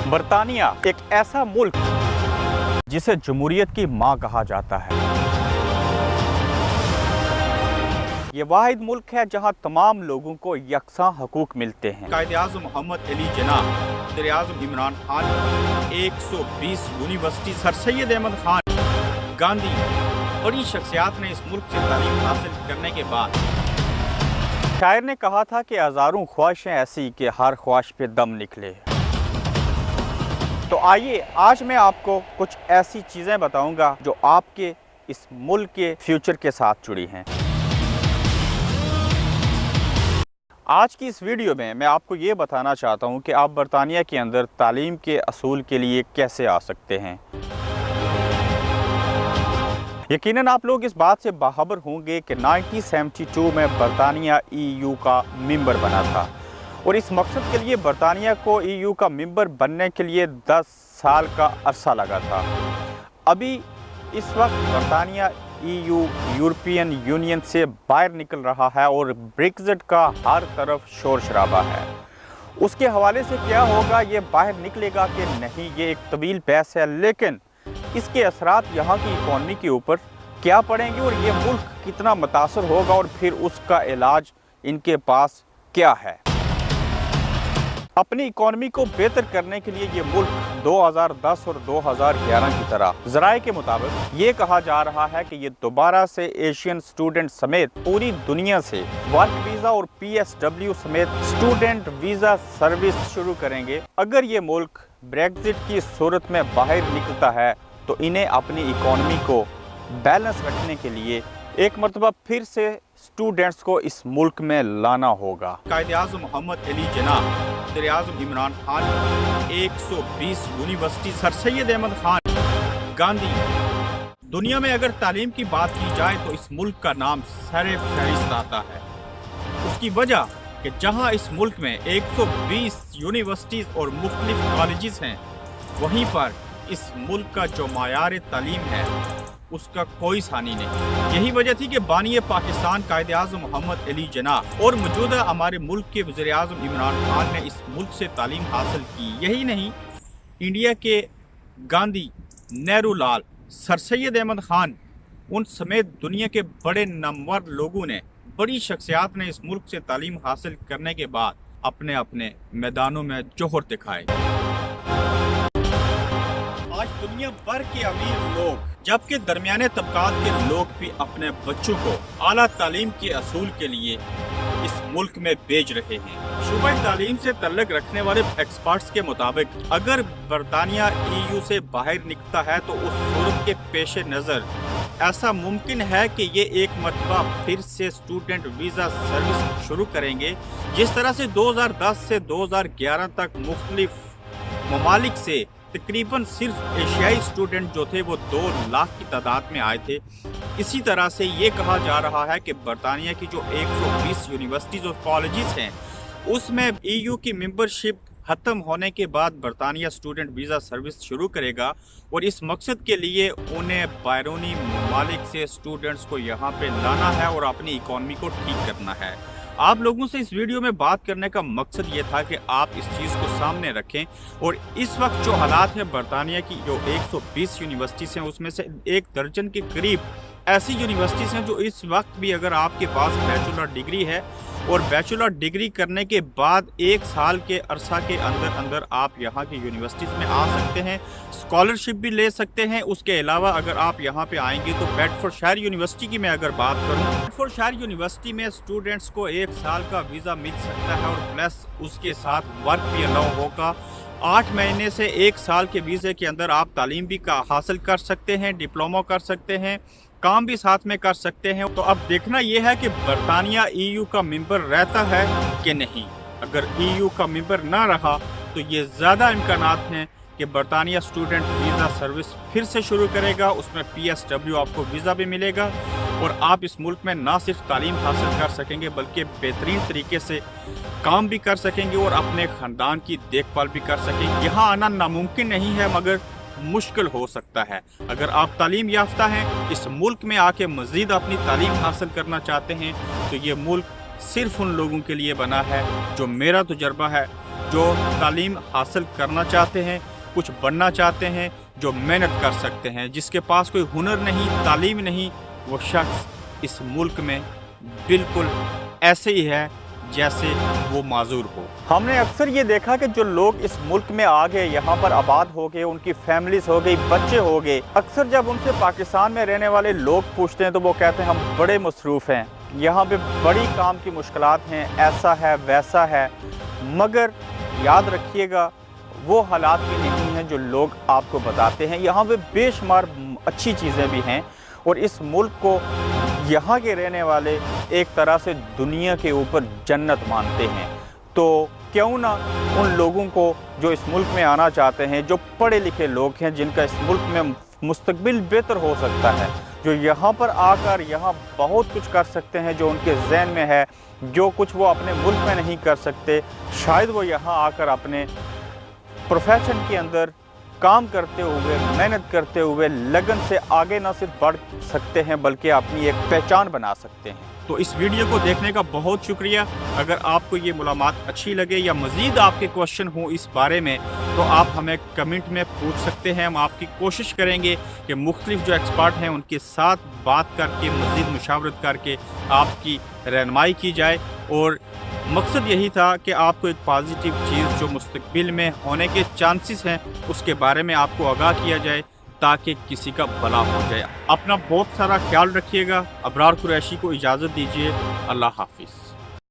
बरतानिया एक ऐसा मुल्क जिसे जमहूरियत की मां कहा जाता है। ये वाहिद मुल्क है जहां तमाम लोगों को यकसां हकूक मिलते हैं। कायद-ए-आज़म मोहम्मद अली जिन्नाह, वज़ीर-ए-आज़म इमरान खान, 120 यूनिवर्सिटी, सर सैयद अहमद खान, गांधी, बड़ी शख्सियात ने इस मुल्क से तालीम हासिल करने के बाद शायर ने कहा था कि हज़ारों ख्वाहिशें ऐसी कि हर ख्वाहिश पे दम निकले। तो आइए आज मैं आपको कुछ ऐसी चीज़ें बताऊंगा जो आपके इस मुल्क के फ्यूचर के साथ जुड़ी हैं। आज की इस वीडियो में मैं आपको ये बताना चाहता हूँ कि आप बरतानिया के अंदर तालीम के असूल के लिए कैसे आ सकते हैं। यकीनन आप लोग इस बात से बाखबर होंगे कि 1972 में बरतानिया EU का मेंबर बना था और इस मकसद के लिए बरतानिया को EU का मेंबर बनने के लिए 10 साल का अरसा लगा था। अभी इस वक्त बरतानिया EU यूरोपियन यूनियन से बाहर निकल रहा है और ब्रेक्जिट का हर तरफ शोर शराबा है। उसके हवाले से क्या होगा, ये बाहर निकलेगा कि नहीं, ये एक तवील बहस है, लेकिन इसके असरात यहाँ की इकॉनमी के ऊपर क्या पड़ेंगे और ये मुल्क कितना मुतासर होगा और फिर उसका इलाज इनके पास क्या है। अपनी इकॉनमी को बेहतर करने के लिए ये मुल्क 2010 और 2011 की तरह ज़राए के मुताबिक ये कहा जा रहा है कि ये दोबारा से एशियन स्टूडेंट समेत पूरी दुनिया से वर्क वीज़ा और PSW समेत स्टूडेंट वीज़ा सर्विस शुरू करेंगे। अगर ये मुल्क ब्रेक्जिट की सूरत में बाहर निकलता है तो इन्हें अपनी इकॉनमी को बैलेंस रखने के लिए एक मरतबा फिर से स्टूडेंट्स को इस मुल्क में लाना होगा। कायद-ए-आज़म मोहम्मद अली जिन्नाह, वज़ीर-ए-आज़म इमरान खान, 120 यूनिवर्सिटी, सर सैयद अहमद खान, गांधी। दुनिया में अगर तालीम की बात की जाए तो इस मुल्क का नाम सरे फहरिस्त आता है। उसकी वजह कि जहां इस मुल्क में 120 यूनिवर्सिटीज़ और मुख्तलिफ कॉलेजेस हैं, वहीं पर इस मुल्क का जो मायार तालीम है उसका कोई सानी नहीं। यही वजह थी कि बानी पाकिस्तान कायद-ए-आज़म मोहम्मद अली जिन्नाह और मौजूदा हमारे मुल्क के वज़ीर-ए-आज़म इमरान खान ने इस मुल्क से तालीम हासिल की। यही नहीं, इंडिया के गांधी, नेहरू लाल, सर सैयद अहमद खान, उन समेत दुनिया के बड़े नामवर लोगों ने, बड़ी शख्सियात ने इस मुल्क से तालीम हासिल करने के बाद अपने अपने मैदानों में जोहर दिखाए। आज दुनिया भर के अमीर लोग, जबकि दरमियाने तबकात के लोग भी अपने बच्चों को आला तालीम के असूल के लिए इस मुल्क में भेज रहे हैं। शूबा तालीम से तल्लुक़ रखने वाले एक्सपर्ट्स के मुताबिक अगर बरतानिया EU से बाहर निकलता है तो उस सूरत के पेश नज़र ऐसा मुमकिन है कि ये एक मरतबा फिर से स्टूडेंट वीज़ा सर्विस शुरू करेंगे। जिस तरह से 2010 से 2011 तक मुख्तलिफ ममालिक से तकरीबन सिर्फ एशियाई स्टूडेंट जो थे वो 2 लाख की तादाद में आए थे, इसी तरह से ये कहा जा रहा है कि बरतानिया की जो 120 यूनिवर्सिटीज़ और कॉलेजेस हैं उसमें EU की मेंबरशिप ख़त्म होने के बाद बरतानिया स्टूडेंट वीज़ा सर्विस शुरू करेगा और इस मकसद के लिए उन्हें बैरूनी ममालिक से स्टूडेंट्स को यहाँ पे लाना है और अपनी इकॉनमी को ठीक करना है। आप लोगों से इस वीडियो में बात करने का मकसद ये था कि आप इस चीज़ को सामने रखें और इस वक्त जो हालात हैं बरतानिया की जो 120 यूनिवर्सिटीज़ हैं उसमें से 1 दर्जन के करीब ऐसी यूनिवर्सिटीज़ हैं जो इस वक्त भी अगर आपके पास बैचलर डिग्री है और बैचलर डिग्री करने के बाद 1 साल के अरसा के अंदर अंदर आप यहाँ की यूनिवर्सिटीज़ में आ सकते हैं, स्कॉलरशिप भी ले सकते हैं। उसके अलावा अगर आप यहाँ पे आएंगे तो बेडफोर्डशायर यूनिवर्सिटी की मैं अगर बात करूँ, बेडफोर्डशायर यूनिवर्सिटी में स्टूडेंट्स को 1 साल का वीज़ा मिल सकता है और प्लस उसके साथ वर्क भी अलाउ होगा। 8 महीने से 1 साल के वीज़े के अंदर आप तालीम भी हासिल कर सकते हैं, डिप्लोमा कर सकते हैं, काम भी साथ में कर सकते हैं। तो अब देखना यह है कि बरतानिया EU का मेंबर रहता है कि नहीं। अगर EU का मेंबर ना रहा तो ये ज़्यादा इम्कानात हैं कि बरतानिया स्टूडेंट वीज़ा सर्विस फिर से शुरू करेगा। उसमें PSW आपको वीज़ा भी मिलेगा और आप इस मुल्क में ना सिर्फ तालीम हासिल कर सकेंगे बल्कि बेहतरीन तरीके से काम भी कर सकेंगे और अपने ख़ानदान की देखभाल भी कर सकेंगे। यहाँ आना नामुमकिन नहीं है मगर मुश्किल हो सकता है। अगर आप तालीम याफ्ता हैं, इस मुल्क में आके मज़ीद अपनी तालीम हासिल करना चाहते हैं तो ये मुल्क सिर्फ उन लोगों के लिए बना है जो मेरा तजुर्बा है जो तालीम हासिल करना चाहते हैं, कुछ बनना चाहते हैं, जो मेहनत कर सकते हैं, जिसके पास कोई हुनर नहीं, तालीम नहीं, वो शख्स इस मुल्क में बिल्कुल ऐसे ही है जैसे वो माजूर हो। हमने अक्सर ये देखा कि जो लोग इस मुल्क में आ गए, यहाँ पर आबाद हो गए, उनकी फैमिलीज हो गई, बच्चे हो गए, अक्सर जब उनसे पाकिस्तान में रहने वाले लोग पूछते हैं तो वो कहते हैं हम बड़े मसरूफ़ हैं, यहाँ पे बड़ी काम की मुश्किलात हैं, ऐसा है वैसा है। मगर याद रखिएगा वो हालात भी नहीं हैं जो लोग आपको बताते हैं। यहाँ पे बेशुमार अच्छी चीज़ें भी हैं और इस मुल्क को यहाँ के रहने वाले एक तरह से दुनिया के ऊपर जन्नत मानते हैं। तो क्यों ना उन लोगों को जो इस मुल्क में आना चाहते हैं, जो पढ़े लिखे लोग हैं, जिनका इस मुल्क में मुस्तकबिल बेहतर हो सकता है, जो यहाँ पर आकर यहाँ बहुत कुछ कर सकते हैं, जो उनके ज़हन में है, जो कुछ वो अपने मुल्क में नहीं कर सकते, शायद वो यहाँ आकर अपने प्रोफेशन के अंदर काम करते हुए, मेहनत करते हुए, लगन से आगे ना सिर्फ बढ़ सकते हैं बल्कि अपनी एक पहचान बना सकते हैं। तो इस वीडियो को देखने का बहुत शुक्रिया। अगर आपको ये मालूमात अच्छी लगे या मज़ीद आपके क्वेश्चन हो इस बारे में तो आप हमें कमेंट में पूछ सकते हैं। हम आपकी कोशिश करेंगे कि मुख्तलिफ जो एक्सपर्ट हैं उनके साथ बात करके, मज़ीद मुशावरत करके आपकी रहनुमाई की जाए। और मकसद यही था कि आपको एक पॉजिटिव चीज़ जो मुस्तकबिल में होने के चांसेस हैं उसके बारे में आपको आगाह किया जाए ताकि किसी का भला हो जाए। अपना बहुत सारा ख्याल रखिएगा। अबरार कुरैशी को इजाज़त दीजिए। अल्लाह हाफिज़।